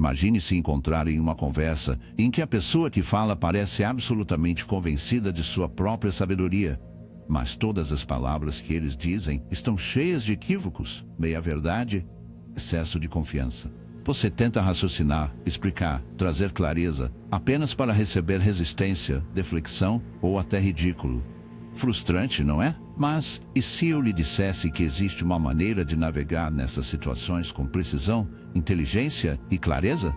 Imagine se encontrar em uma conversa em que a pessoa que fala parece absolutamente convencida de sua própria sabedoria, mas todas as palavras que eles dizem estão cheias de equívocos, meia-verdade, excesso de confiança. Você tenta raciocinar, explicar, trazer clareza, apenas para receber resistência, deflexão ou até ridículo. Frustrante, não é? Mas, e se eu lhe dissesse que existe uma maneira de navegar nessas situações com precisão, inteligência e clareza?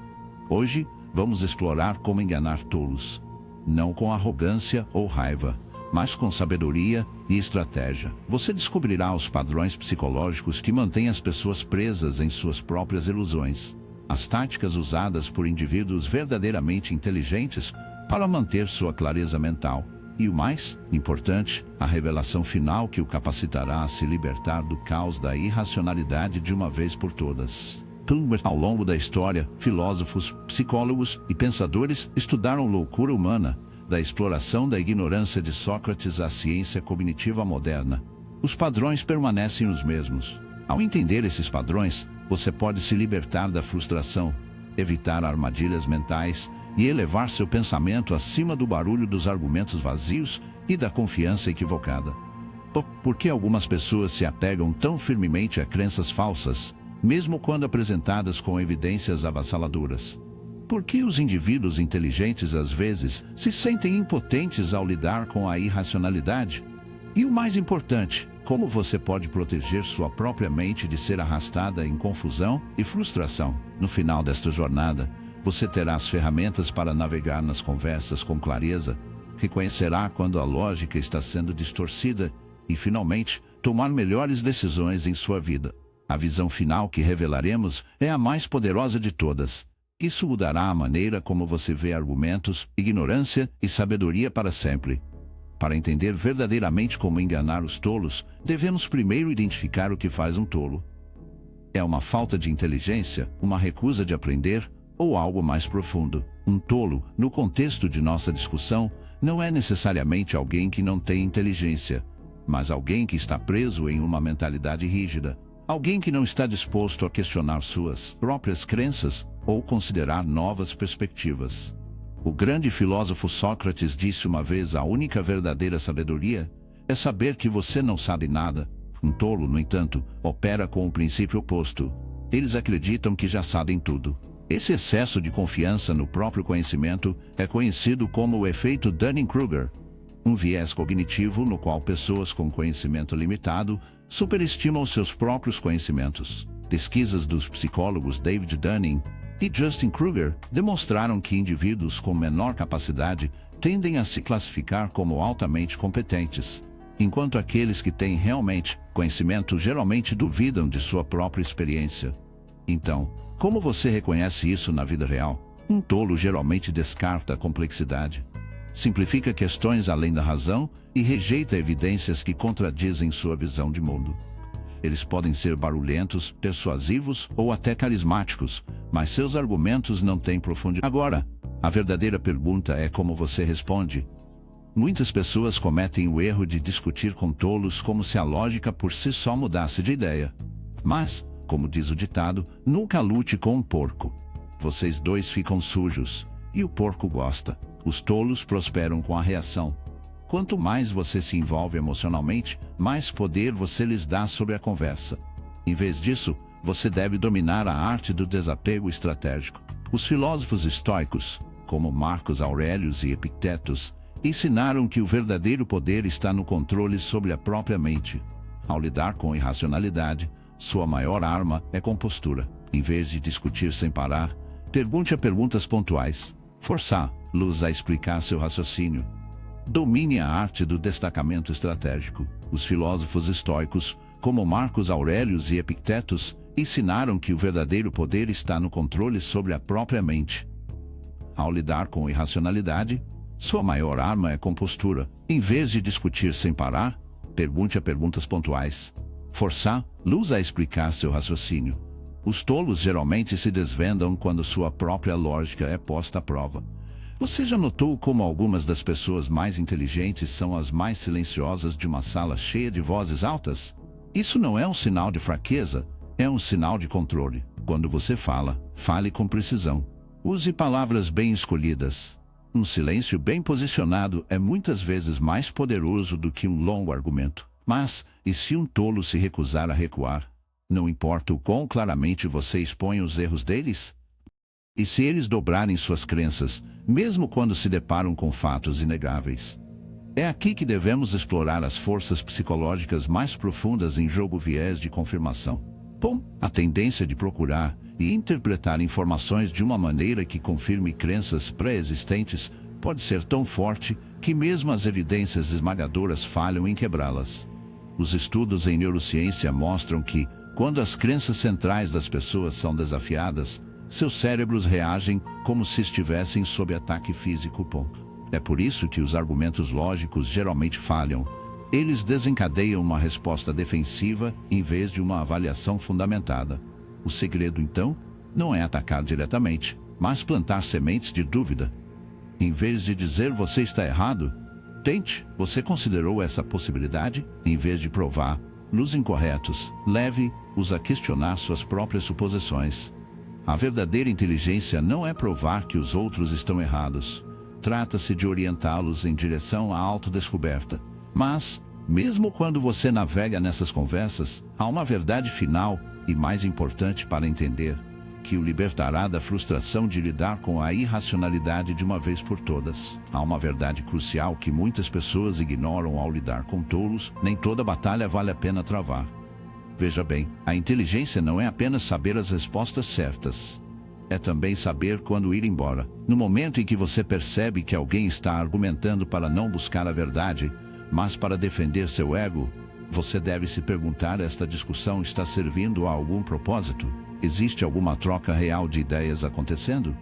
Hoje, vamos explorar como enganar tolos. Não com arrogância ou raiva, mas com sabedoria e estratégia. Você descobrirá os padrões psicológicos que mantêm as pessoas presas em suas próprias ilusões. As táticas usadas por indivíduos verdadeiramente inteligentes para manter sua clareza mental. E o mais importante, a revelação final que o capacitará a se libertar do caos da irracionalidade de uma vez por todas. Ao longo da história, filósofos, psicólogos e pensadores estudaram loucura humana, da exploração da ignorância de Sócrates à ciência cognitiva moderna. Os padrões permanecem os mesmos. Ao entender esses padrões, você pode se libertar da frustração, evitar armadilhas mentais e elevar seu pensamento acima do barulho dos argumentos vazios e da confiança equivocada. Por que algumas pessoas se apegam tão firmemente a crenças falsas, mesmo quando apresentadas com evidências avassaladoras? Por que os indivíduos inteligentes às vezes se sentem impotentes ao lidar com a irracionalidade? E o mais importante, como você pode proteger sua própria mente de ser arrastada em confusão e frustração? No final desta jornada, você terá as ferramentas para navegar nas conversas com clareza, reconhecerá quando a lógica está sendo distorcida e, finalmente, tomar melhores decisões em sua vida. A visão final que revelaremos é a mais poderosa de todas. Isso mudará a maneira como você vê argumentos, ignorância e sabedoria para sempre. Para entender verdadeiramente como enganar os tolos, devemos primeiro identificar o que faz um tolo. É uma falta de inteligência, uma recusa de aprender, ou algo mais profundo? Um tolo, no contexto de nossa discussão, não é necessariamente alguém que não tem inteligência, mas alguém que está preso em uma mentalidade rígida, alguém que não está disposto a questionar suas próprias crenças ou considerar novas perspectivas. O grande filósofo Sócrates disse uma vez: a única verdadeira sabedoria é saber que você não sabe nada. Um tolo, no entanto, opera com o princípio oposto. Eles acreditam que já sabem tudo. Esse excesso de confiança no próprio conhecimento é conhecido como o efeito Dunning-Kruger, um viés cognitivo no qual pessoas com conhecimento limitado superestimam seus próprios conhecimentos. Pesquisas dos psicólogos David Dunning e Justin Kruger demonstraram que indivíduos com menor capacidade tendem a se classificar como altamente competentes, enquanto aqueles que têm realmente conhecimento geralmente duvidam de sua própria experiência. Então, como você reconhece isso na vida real? Um tolo geralmente descarta a complexidade, simplifica questões além da razão e rejeita evidências que contradizem sua visão de mundo. Eles podem ser barulhentos, persuasivos ou até carismáticos, mas seus argumentos não têm profundidade. Agora, a verdadeira pergunta é como você responde. Muitas pessoas cometem o erro de discutir com tolos como se a lógica por si só mudasse de ideia. Mas, como diz o ditado, nunca lute com um porco. Vocês dois ficam sujos, e o porco gosta. Os tolos prosperam com a reação. Quanto mais você se envolve emocionalmente, mais poder você lhes dá sobre a conversa. Em vez disso, você deve dominar a arte do desapego estratégico. Os filósofos estoicos, como Marcos Aurelius e Epictetus, ensinaram que o verdadeiro poder está no controle sobre a própria mente. Ao lidar com irracionalidade, sua maior arma é compostura. Em vez de discutir sem parar, pergunte a perguntas pontuais. Forçá-los a explicar seu raciocínio. Domine a arte do destacamento estratégico. Os filósofos estoicos, como Marcos Aurelius e Epictetus, ensinaram que o verdadeiro poder está no controle sobre a própria mente. Ao lidar com irracionalidade, sua maior arma é compostura. Em vez de discutir sem parar, pergunte a perguntas pontuais. Forçá-los a explicar seu raciocínio. Os tolos geralmente se desvendam quando sua própria lógica é posta à prova. Você já notou como algumas das pessoas mais inteligentes são as mais silenciosas de uma sala cheia de vozes altas? Isso não é um sinal de fraqueza, é um sinal de controle. Quando você fala, fale com precisão. Use palavras bem escolhidas. Um silêncio bem posicionado é muitas vezes mais poderoso do que um longo argumento. Mas, e se um tolo se recusar a recuar? Não importa o quão claramente você expõe os erros deles? E se eles dobrarem suas crenças, mesmo quando se deparam com fatos inegáveis? É aqui que devemos explorar as forças psicológicas mais profundas em jogo viés de confirmação. Bom, a tendência de procurar e interpretar informações de uma maneira que confirme crenças pré-existentes pode ser tão forte que mesmo as evidências esmagadoras falham em quebrá-las. Os estudos em neurociência mostram que, quando as crenças centrais das pessoas são desafiadas, seus cérebros reagem como se estivessem sob ataque físico. É por isso que os argumentos lógicos geralmente falham. Eles desencadeiam uma resposta defensiva em vez de uma avaliação fundamentada. O segredo, então, não é atacar diretamente, mas plantar sementes de dúvida. Em vez de dizer você está errado, tente, você considerou essa possibilidade? Em vez de provar los incorretos, leve-os a questionar suas próprias suposições. A verdadeira inteligência não é provar que os outros estão errados. Trata-se de orientá-los em direção à autodescoberta. Mas, mesmo quando você navega nessas conversas, há uma verdade final e mais importante para entender, que o libertará da frustração de lidar com a irracionalidade de uma vez por todas. Há uma verdade crucial que muitas pessoas ignoram ao lidar com tolos: nem toda batalha vale a pena travar. Veja bem, a inteligência não é apenas saber as respostas certas. É também saber quando ir embora. No momento em que você percebe que alguém está argumentando para não buscar a verdade, mas para defender seu ego, você deve se perguntar: esta discussão está servindo a algum propósito? Existe alguma troca real de ideias acontecendo?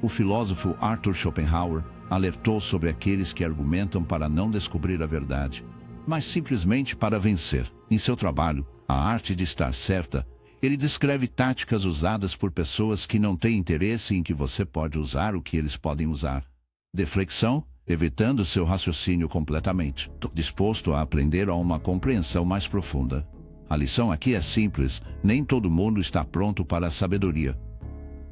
O filósofo Arthur Schopenhauer alertou sobre aqueles que argumentam para não descobrir a verdade, mas simplesmente para vencer. Em seu trabalho, A Arte de Estar Certa, ele descreve táticas usadas por pessoas que não têm interesse em que você pode usar o que eles podem usar. Deflexão, evitando seu raciocínio completamente, disposto a aprender a uma compreensão mais profunda. A lição aqui é simples: nem todo mundo está pronto para a sabedoria.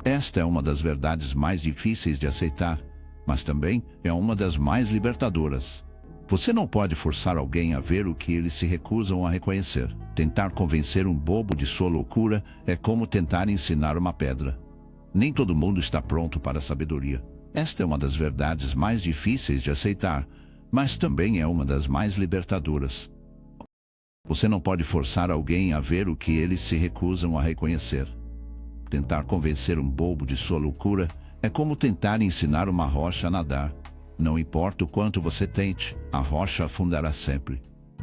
Esta é uma das verdades mais difíceis de aceitar, mas também é uma das mais libertadoras. Você não pode forçar alguém a ver o que eles se recusam a reconhecer. Tentar convencer um bobo de sua loucura é como tentar ensinar uma pedra. Nem todo mundo está pronto para a sabedoria. Esta é uma das verdades mais difíceis de aceitar, mas também é uma das mais libertadoras. Você não pode forçar alguém a ver o que eles se recusam a reconhecer. Tentar convencer um bobo de sua loucura é como tentar ensinar uma rocha a nadar. Não importa o quanto você tente, a rocha afundará sempre.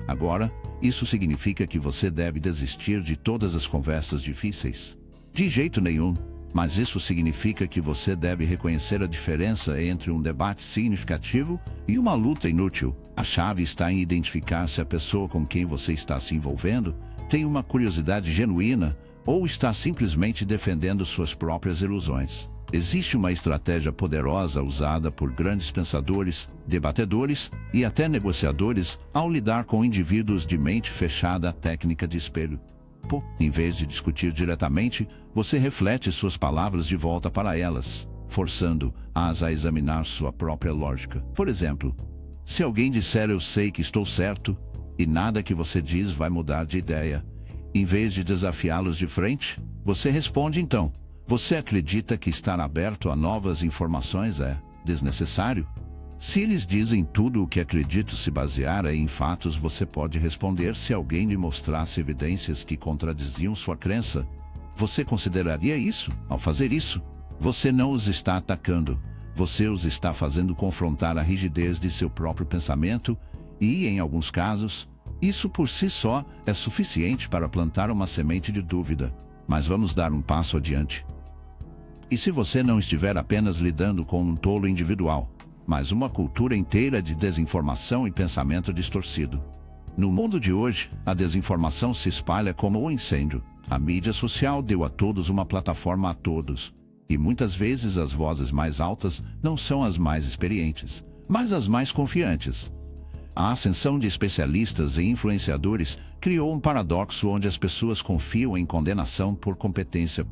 Agora, isso significa que você deve desistir de todas as conversas difíceis? De jeito nenhum. Mas isso significa que você deve reconhecer a diferença entre um debate significativo e uma luta inútil. A chave está em identificar se a pessoa com quem você está se envolvendo tem uma curiosidade genuína ou está simplesmente defendendo suas próprias ilusões. Existe uma estratégia poderosa usada por grandes pensadores, debatedores e até negociadores ao lidar com indivíduos de mente fechada: a técnica de espelho. Em vez de discutir diretamente, você reflete suas palavras de volta para elas, forçando-as a examinar sua própria lógica. Por exemplo, se alguém disser "eu sei que estou certo", e nada que você diz vai mudar de ideia, em vez de desafiá-los de frente, você responde então: você acredita que estar aberto a novas informações é desnecessário? Se eles dizem tudo o que acredito se basear em fatos, você pode responder: se alguém lhe mostrasse evidências que contradiziam sua crença, você consideraria isso? Ao fazer isso, você não os está atacando, você os está fazendo confrontar a rigidez de seu próprio pensamento e, em alguns casos, isso por si só é suficiente para plantar uma semente de dúvida. Mas vamos dar um passo adiante. E se você não estiver apenas lidando com um tolo individual, mas uma cultura inteira de desinformação e pensamento distorcido? No mundo de hoje, a desinformação se espalha como um incêndio. A mídia social deu a todos uma plataforma a todos, e muitas vezes as vozes mais altas não são as mais experientes, mas as mais confiantes. A ascensão de especialistas e influenciadores criou um paradoxo onde as pessoas confiam em condenação por competência.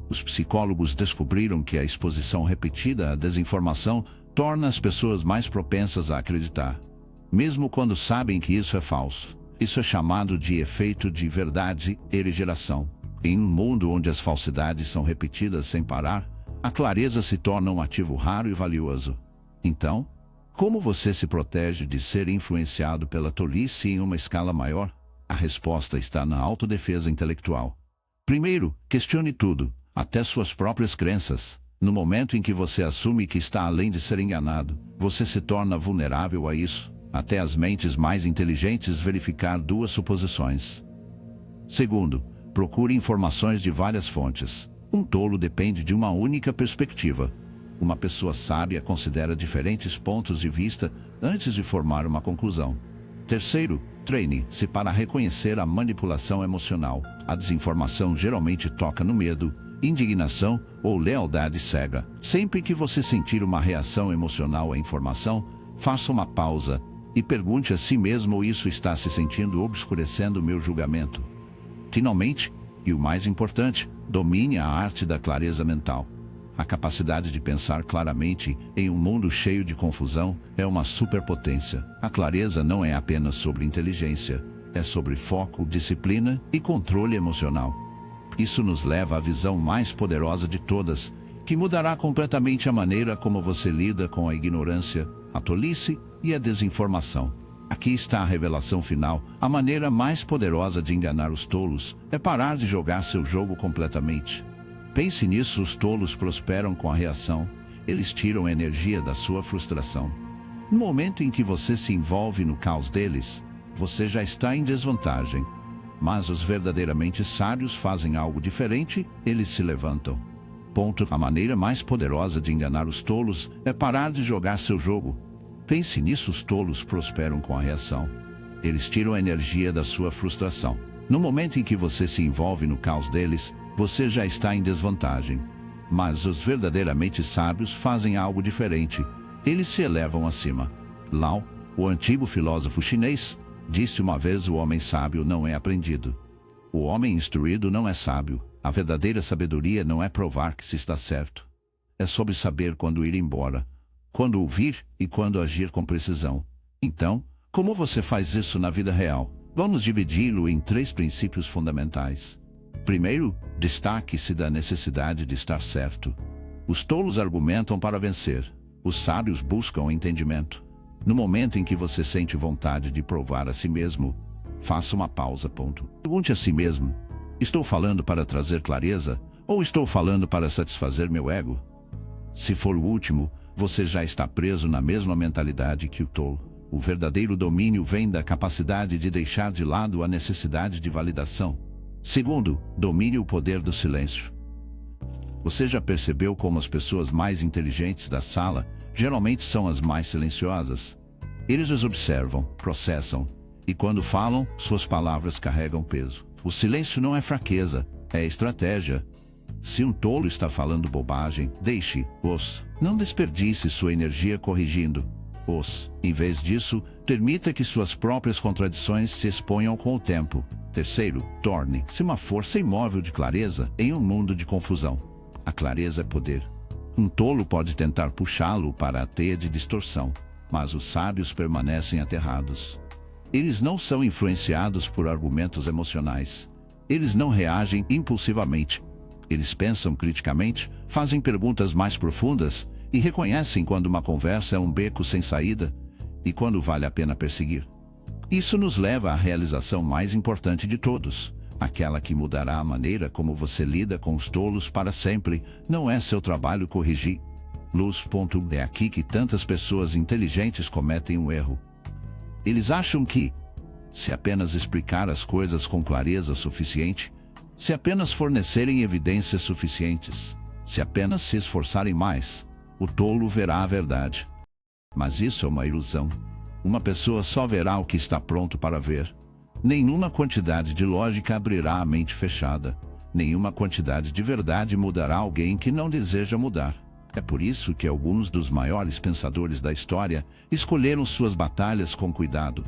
Os psicólogos descobriram que a exposição repetida à desinformação torna as pessoas mais propensas a acreditar, mesmo quando sabem que isso é falso. Isso é chamado de efeito de verdade e geração. Em um mundo onde as falsidades são repetidas sem parar, a clareza se torna um ativo raro e valioso. Então, como você se protege de ser influenciado pela tolice em uma escala maior? A resposta está na autodefesa intelectual. Primeiro, questione tudo, até suas próprias crenças. No momento em que você assume que está além de ser enganado, você se torna vulnerável a isso. Até as mentes mais inteligentes verificar duas suposições. Segundo, procure informações de várias fontes. Um tolo depende de uma única perspectiva. Uma pessoa sábia considera diferentes pontos de vista antes de formar uma conclusão. Terceiro, treine-se para reconhecer a manipulação emocional. A desinformação geralmente toca no medo, indignação ou lealdade cega. Sempre que você sentir uma reação emocional à informação, faça uma pausa e pergunte a si mesmo: isso está se sentindo obscurecendo meu julgamento? Finalmente, e o mais importante, domine a arte da clareza mental. A capacidade de pensar claramente em um mundo cheio de confusão é uma superpotência. A clareza não é apenas sobre inteligência, é sobre foco, disciplina e controle emocional. Isso nos leva à visão mais poderosa de todas, que mudará completamente a maneira como você lida com a ignorância, a tolice e a desinformação. Aqui está a revelação final. A maneira mais poderosa de enganar os tolos é parar de jogar seu jogo completamente. Pense nisso: os tolos prosperam com a reação. Eles tiram a energia da sua frustração. No momento em que você se envolve no caos deles, você já está em desvantagem. Mas os verdadeiramente sábios fazem algo diferente: eles se levantam. A maneira mais poderosa de enganar os tolos é parar de jogar seu jogo. Pense nisso: os tolos prosperam com a reação. Eles tiram a energia da sua frustração. No momento em que você se envolve no caos deles, você já está em desvantagem. Mas os verdadeiramente sábios fazem algo diferente. Eles se elevam acima. Lao, o antigo filósofo chinês, disse uma vez: o homem sábio não é aprendido. O homem instruído não é sábio. A verdadeira sabedoria não é provar que se está certo. É sobre saber quando ir embora, quando ouvir e quando agir com precisão. Então, como você faz isso na vida real? Vamos dividi-lo em 3 princípios fundamentais. Primeiro, destaque-se da necessidade de estar certo. Os tolos argumentam para vencer. Os sábios buscam entendimento. No momento em que você sente vontade de provar a si mesmo, faça uma pausa. Pergunte a si mesmo: estou falando para trazer clareza ou estou falando para satisfazer meu ego? Se for o último, você já está preso na mesma mentalidade que o tolo. O verdadeiro domínio vem da capacidade de deixar de lado a necessidade de validação. Segundo, domine o poder do silêncio. Você já percebeu como as pessoas mais inteligentes da sala geralmente são as mais silenciosas? Eles os observam, processam, e quando falam, suas palavras carregam peso. O silêncio não é fraqueza, é estratégia. Se um tolo está falando bobagem, deixe-os. Não desperdice sua energia corrigindo-os. Em vez disso, permita que suas próprias contradições se exponham com o tempo. Terceiro, torne-se uma força imóvel de clareza em um mundo de confusão. A clareza é poder. Um tolo pode tentar puxá-lo para a teia de distorção, mas os sábios permanecem aterrados. Eles não são influenciados por argumentos emocionais. Eles não reagem impulsivamente. Eles pensam criticamente, fazem perguntas mais profundas e reconhecem quando uma conversa é um beco sem saída e quando vale a pena perseguir. Isso nos leva à realização mais importante de todos, aquela que mudará a maneira como você lida com os tolos para sempre. Não é seu trabalho corrigir. É aqui que tantas pessoas inteligentes cometem um erro. Eles acham que, se apenas explicar as coisas com clareza suficiente, se apenas fornecerem evidências suficientes, se apenas se esforçarem mais, o tolo verá a verdade. Mas isso é uma ilusão. Uma pessoa só verá o que está pronto para ver. Nenhuma quantidade de lógica abrirá a mente fechada. Nenhuma quantidade de verdade mudará alguém que não deseja mudar. É por isso que alguns dos maiores pensadores da história escolheram suas batalhas com cuidado.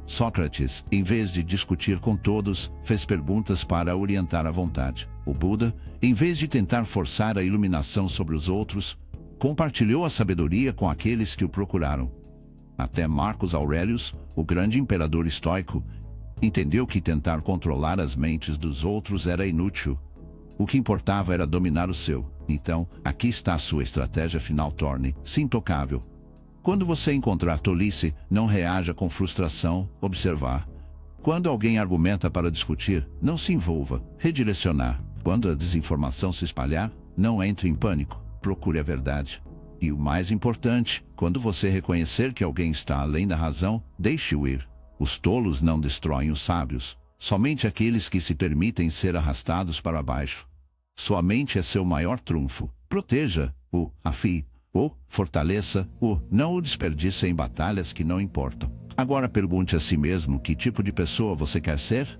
Sócrates, em vez de discutir com todos, fez perguntas para orientar a vontade. O Buda, em vez de tentar forçar a iluminação sobre os outros, compartilhou a sabedoria com aqueles que o procuraram. Até Marcos Aurelius, o grande imperador estoico, entendeu que tentar controlar as mentes dos outros era inútil. O que importava era dominar o seu. Então, aqui está a sua estratégia final: torne-se intocável. Quando você encontrar tolice, não reaja com frustração, observar. Quando alguém argumenta para discutir, não se envolva, redirecionar. Quando a desinformação se espalhar, não entre em pânico, procure a verdade. E o mais importante, quando você reconhecer que alguém está além da razão, deixe-o ir. Os tolos não destroem os sábios, somente aqueles que se permitem ser arrastados para baixo. Sua mente é seu maior trunfo. Proteja-o, afie-o, fortaleça-o, não o desperdice em batalhas que não importam. Agora pergunte a si mesmo que tipo de pessoa você quer ser?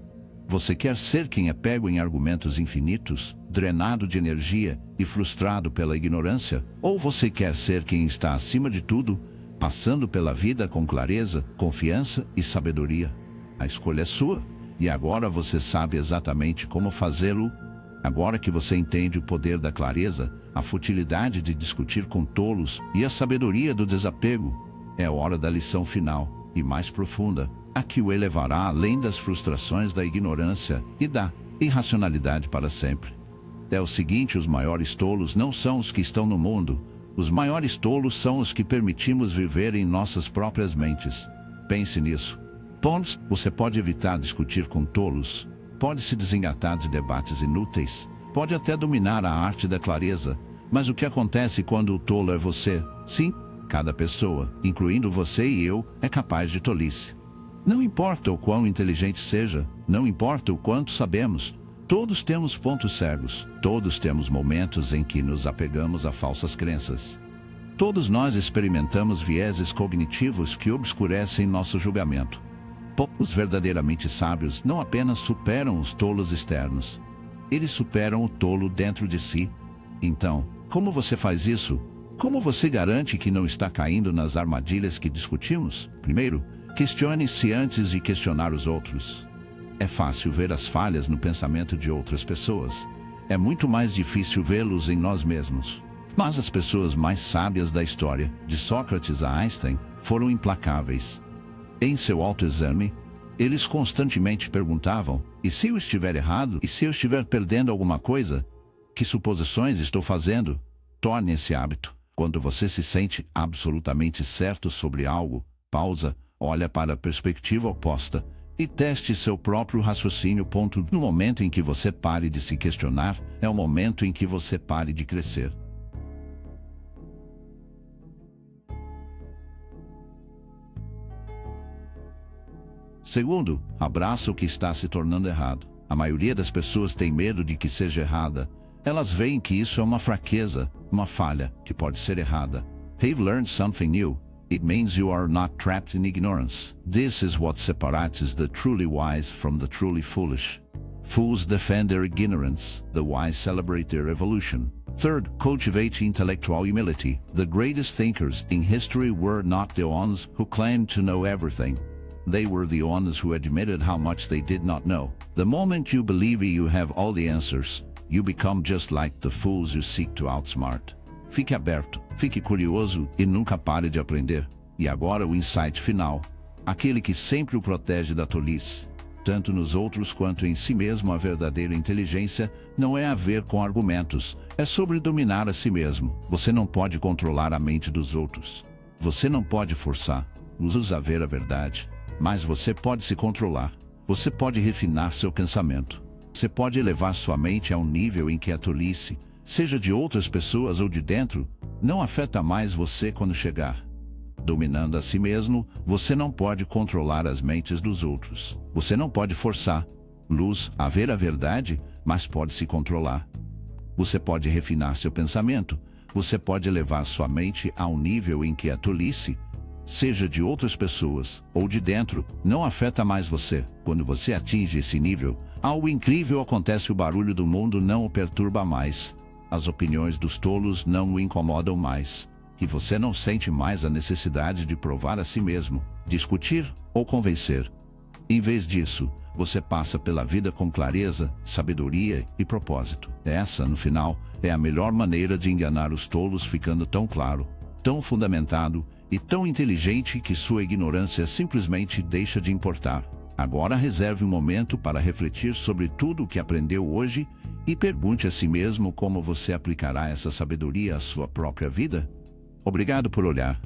Você quer ser quem é pego em argumentos infinitos, drenado de energia e frustrado pela ignorância? Ou você quer ser quem está acima de tudo, passando pela vida com clareza, confiança e sabedoria? A escolha é sua, e agora você sabe exatamente como fazê-lo. Agora que você entende o poder da clareza, a futilidade de discutir com tolos e a sabedoria do desapego, é hora da lição final e mais profunda, a que o elevará além das frustrações da ignorância e da irracionalidade para sempre. É o seguinte: os maiores tolos não são os que estão no mundo. Os maiores tolos são os que permitimos viver em nossas próprias mentes. Pense nisso. Você pode evitar discutir com tolos, pode se desengatar de debates inúteis, pode até dominar a arte da clareza, mas o que acontece quando o tolo é você? Sim, cada pessoa, incluindo você e eu, é capaz de tolice. Não importa o quão inteligente seja, não importa o quanto sabemos, todos temos pontos cegos, todos temos momentos em que nos apegamos a falsas crenças. Todos nós experimentamos vieses cognitivos que obscurecem nosso julgamento. Os verdadeiramente sábios não apenas superam os tolos externos, eles superam o tolo dentro de si. Então, como você faz isso? Como você garante que não está caindo nas armadilhas que discutimos? Primeiro, questione-se antes de questionar os outros. É fácil ver as falhas no pensamento de outras pessoas. É muito mais difícil vê-los em nós mesmos. Mas as pessoas mais sábias da história, de Sócrates a Einstein, foram implacáveis. Em seu autoexame, eles constantemente perguntavam: e se eu estiver errado? E se eu estiver perdendo alguma coisa? Que suposições estou fazendo? Torne esse hábito. Quando você se sente absolutamente certo sobre algo, pausa, olha para a perspectiva oposta e teste seu próprio raciocínio. No momento em que você pare de se questionar, é o momento em que você pare de crescer. Segundo, abraça o que está se tornando errado. A maioria das pessoas tem medo de que seja errada. Elas veem que isso é uma fraqueza, uma falha, que pode ser errada. Have learned something new. It means you are not trapped in ignorance. This is what separates the truly wise from the truly foolish. Fools defend their ignorance, the wise celebrate their evolution. Third, cultivate intellectual humility. The greatest thinkers in history were not the ones who claimed to know everything. They were the ones who admitted how much they did not know. The moment you believe you have all the answers, you become just like the fools you seek to outsmart. Fique aberto, fique curioso e nunca pare de aprender. E agora o insight final. Aquele que sempre o protege da tolice. Tanto nos outros quanto em si mesmo, a verdadeira inteligência não é a ver com argumentos, é sobre dominar a si mesmo. Você não pode controlar a mente dos outros. Você não pode forçar-os a ver a verdade. Mas você pode se controlar. Você pode refinar seu pensamento. Você pode elevar sua mente a um nível em que a tolice, seja de outras pessoas ou de dentro, não afeta mais você quando chegar. Dominando a si mesmo, você não pode controlar as mentes dos outros. Você não pode forçar-los a ver a verdade, mas pode se controlar. Você pode refinar seu pensamento. Você pode elevar sua mente a um nível em que a tolice, seja de outras pessoas ou de dentro, não afeta mais você. Quando você atinge esse nível, algo incrível acontece: o barulho do mundo não o perturba mais. as opiniões dos tolos não o incomodam mais, e você não sente mais a necessidade de provar a si mesmo, discutir ou convencer. Em vez disso, você passa pela vida com clareza, sabedoria e propósito. Essa, no final, é a melhor maneira de enganar os tolos, ficando tão claro, tão fundamentado e tão inteligente que sua ignorância simplesmente deixa de importar. Agora reserve um momento para refletir sobre tudo o que aprendeu hoje e pergunte a si mesmo como você aplicará essa sabedoria à sua própria vida. Obrigado por olhar.